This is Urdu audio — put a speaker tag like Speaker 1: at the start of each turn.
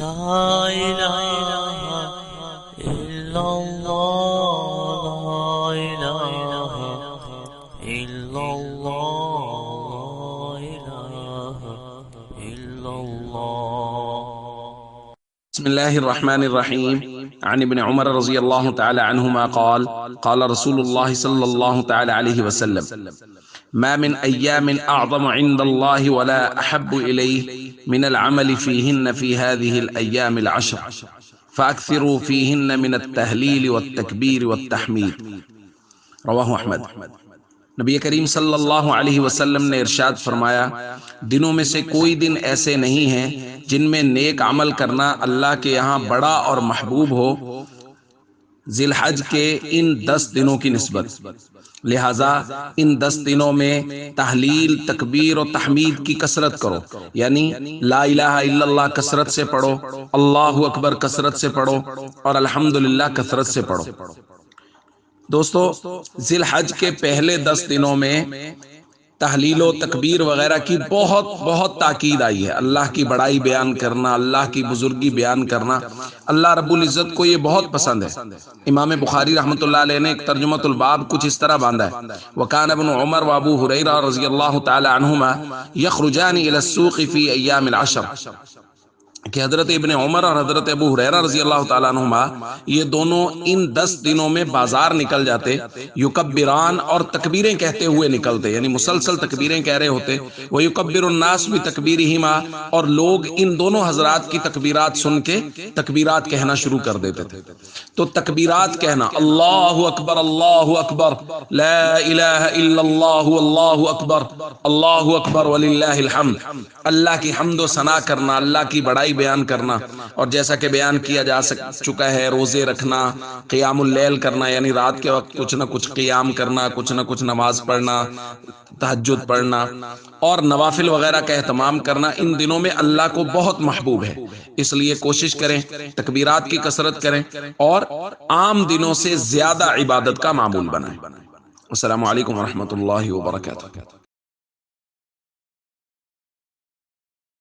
Speaker 1: لا إله إلا الله لا إله إلا الله لا إله إلا الله.
Speaker 2: بسم الله الرحمن الرحيم. عن ابن عمر رضي الله تعالى عنهما قال قال رسول الله صلى الله تعالى عليه وسلم ما من أيام أعظم عند الله ولا أحب إليه من العمل فيهن في هذه الأيام العشر فأكثروا فيهن من التهليل والتكبير والتحميد. رواہ احمد۔ نبی کریم صلی اللہ علیہ وسلم نے ارشاد فرمایا، دنوں میں سے کوئی دن ایسے نہیں ہیں جن میں نیک عمل کرنا اللہ کے یہاں بڑا اور محبوب ہو ذی الحج کے ان 10 دنوں کی نسبت، لہٰذا ان 10 دنوں میں تحلیل، تکبیر و تحمید کی کثرت کرو، یعنی لا الہ الا اللہ کثرت سے پڑھو، اللہ اکبر کثرت سے پڑھو اور الحمدللہ کثرت سے پڑھو۔ دوستو، ذی الحج کے پہلے 10 دنوں میں تحلیل و تکبیر وغیرہ کی بہت تاکید آئی ہے۔ اللہ کی بڑائی بیان کرنا، اللہ کی بزرگی بیان کرنا اللہ رب العزت کو یہ بہت پسند ہے۔ امام بخاری رحمۃ اللہ علیہ نے ایک ترجمۃ الباب کچھ اس طرح باندھا ہے، وکان ابن عمر وابو ہریرہ رضی اللہ تعالی عنہما یخرجان الی السوق فی ایام العشر، کہ حضرت ابن عمر اور حضرت ابو ہریرہ رضی اللہ تعالیٰ عنہما یہ دونوں ان 10 دنوں میں بازار نکل جاتے، یکبران اور تکبیریں کہتے ہوئے نکلتے، یعنی مسلسل تکبیریں کہہ رہے ہوتے، ویکبر الناس بتکبیرہما، اور لوگ ان دونوں حضرات کی تکبیرات سن کے تکبیرات کہنا شروع کر دیتے تھے۔ تو تکبیرات کہنا، اللہ اکبر لا الہ الا اللہ اللہ اکبر وللہ الحمد، اللہ کی حمد و ثنا کرنا، اللہ کی بڑائی بیان کرنا، اور جیسا کہ بیان کیا جا چکا ہے روزے رکھنا، قیام اللیل کرنا، یعنی رات کے وقت کچھ نہ کچھ قیام کرنا، کچھ نہ کچھ نماز پڑھنا، تہجد پڑھنا اور نوافل وغیرہ کا اہتمام کرنا ان دنوں میں اللہ کو بہت محبوب ہے۔ اس لیے کوشش کریں تکبیرات کی کثرت کریں اور عام دنوں سے زیادہ عبادت کا معمول بنائیں۔ السلام علیکم ورحمۃ اللہ وبرکاتہ۔